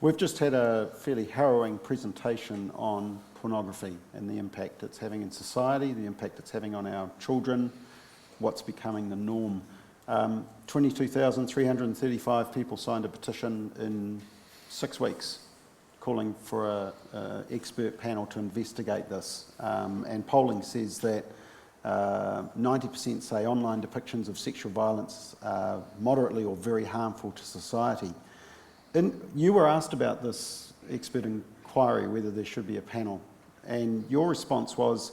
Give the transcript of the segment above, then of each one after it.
We've just had a fairly harrowing presentation on pornography and the impact it's having in society, the impact it's having on our children, what's becoming the norm. 22,335 people signed a petition in 6 weeks calling for an expert panel to investigate this. And polling says that 90% say online depictions of sexual violence are moderately or very harmful to society. And you were asked about this expert inquiry, whether there should be a panel, and your response was,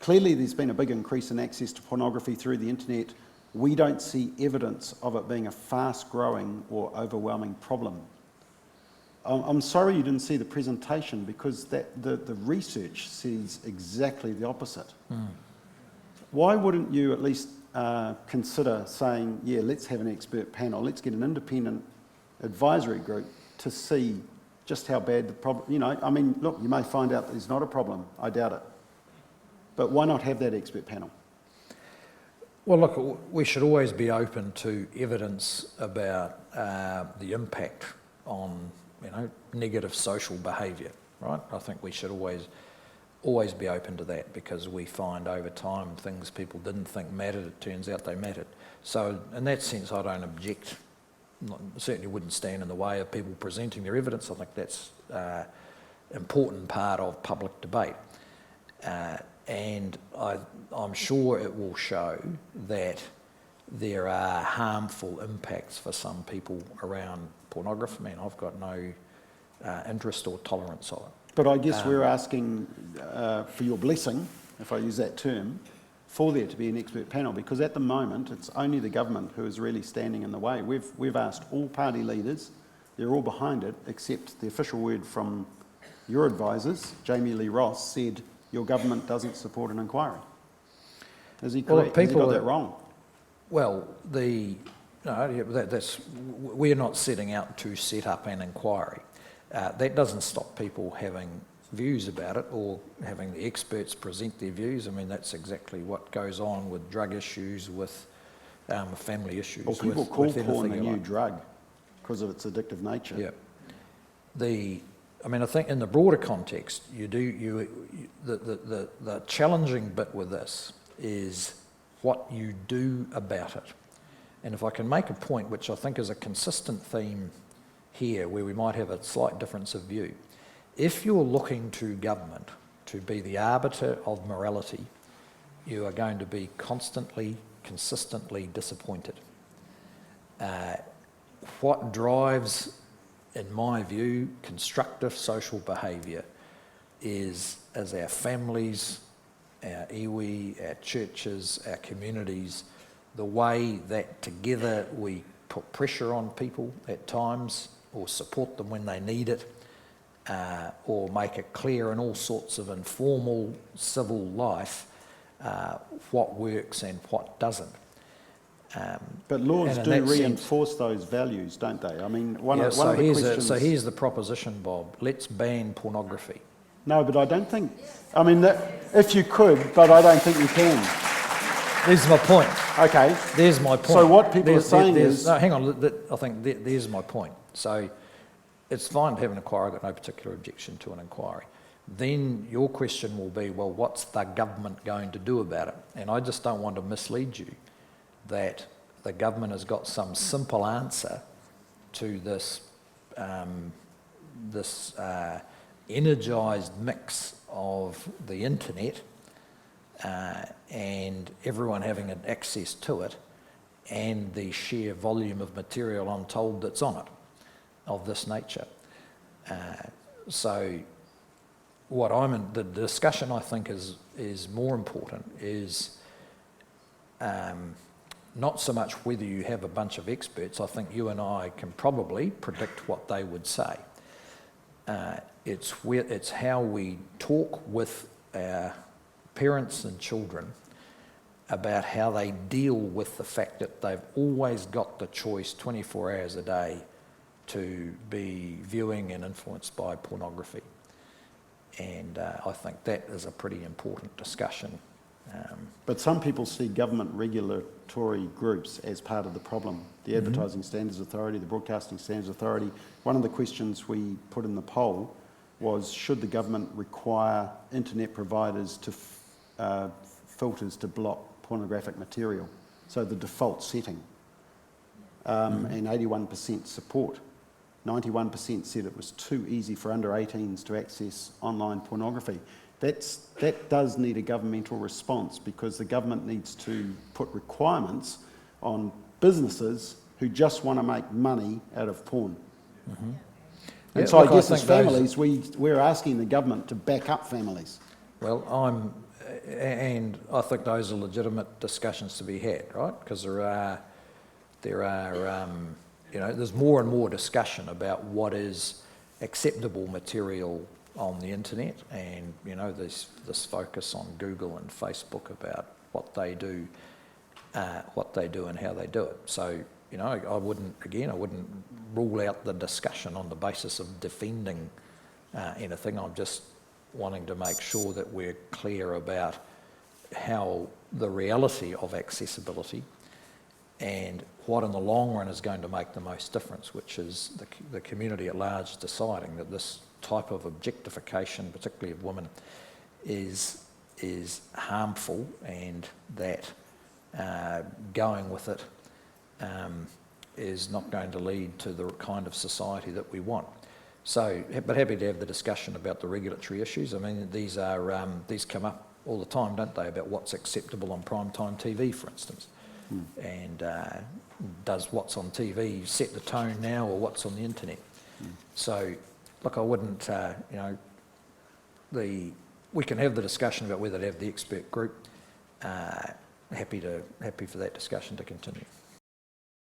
clearly there's been a big increase in access to pornography through the internet. We don't see evidence of it being a fast-growing or overwhelming problem. I'm sorry you didn't see the presentation, because the research says exactly the opposite. Why wouldn't you at least consider saying, yeah, let's have an expert panel, let's get an independent advisory group to see just how bad the problem, I mean, look, you may find out that there's not a problem, I doubt it. But why not have that expert panel? Well, look, we should always be open to evidence about the impact on, negative social behaviour, right? I think we should always be open to that, because we find over time things people didn't think mattered, it turns out they mattered. So in that sense, I don't object. Certainly wouldn't stand in the way of people presenting their evidence. I think that's an important part of public debate. And I'm sure it will show that there are harmful impacts for some people around pornography. I mean, I've got no interest or tolerance of it. But I guess we're asking for your blessing, if I use that term, for there to be an expert panel, because at the moment it's only the government who is really standing in the way. We've asked all party leaders, they're all behind it, except the official word from your advisors, Jamie Lee Ross, said your government doesn't support an inquiry. Is he correct? Has he got that wrong? Well, we're not setting out to set up an inquiry. That doesn't stop people having views about it or having the experts present their views. I mean, that's exactly what goes on with drug issues, with family issues. Well, people call porn a new drug because of its addictive nature. Yeah. I think in the broader context, the challenging bit with this is what you do about it. And if I can make a point, which I think is a consistent theme here, where we might have a slight difference of view. If you're looking to government to be the arbiter of morality, you are going to be constantly, consistently disappointed. What drives, in my view, constructive social behaviour is our families, our iwi, our churches, our communities, the way that together we put pressure on people at times, or support them when they need it, or make it clear in all sorts of informal civil life what works and what doesn't. But laws do reinforce those values, don't they? I mean, one of the questions... So here's the proposition, Bob. Let's ban pornography. No, but I don't think... I mean, if you could, but I don't think you can. There's my point. Okay. There's my point. So what people are saying is... No, hang on. I think there's my point. So it's fine to have an inquiry. I've got no particular objection to an inquiry. Then your question will be, well, what's the government going to do about it? And I just don't want to mislead you that the government has got some simple answer to this energised mix of the internet and everyone having an access to it, and the sheer volume of material, I'm told, that's on it, of this nature. So the discussion I think is more important is not so much whether you have a bunch of experts. I think you and I can probably predict what they would say. It's how we talk with our parents and children about how they deal with the fact that they've always got the choice 24 hours a day to be viewing and influenced by pornography. And I think that is a pretty important discussion But some people see government regulatory groups as part of the problem. The Advertising Standards Authority, the Broadcasting Standards Authority. One of the questions we put in the poll was, should the government require internet providers to filters to block pornographic material? So the default setting. And 81% support. 91% said it was too easy for under 18s to access online pornography. That does need a governmental response, because the government needs to put requirements on businesses who just want to make money out of porn. And Yeah, so look, I guess I as think those- families, we're asking the government to back up families. Well, and I think those are legitimate discussions to be had, right? Because there are, there's more and more discussion about what is acceptable material on the internet, and this focus on Google and Facebook about what they do and how they do it. So I wouldn't rule out the discussion on the basis of defending anything. I'm just wanting to make sure that we're clear about how the reality of accessibility and what in the long run is going to make the most difference, which is the community at large deciding that this type of objectification, particularly of women, is harmful, and that going with it is not going to lead to the kind of society that we want. So, but happy to have the discussion about the regulatory issues. I mean, these come up all the time, don't they, about what's acceptable on primetime TV, for instance. And does what's on TV set the tone now, or what's on the internet? So, look, I wouldn't, we can have the discussion about whether to have the expert group. Happy for that discussion to continue.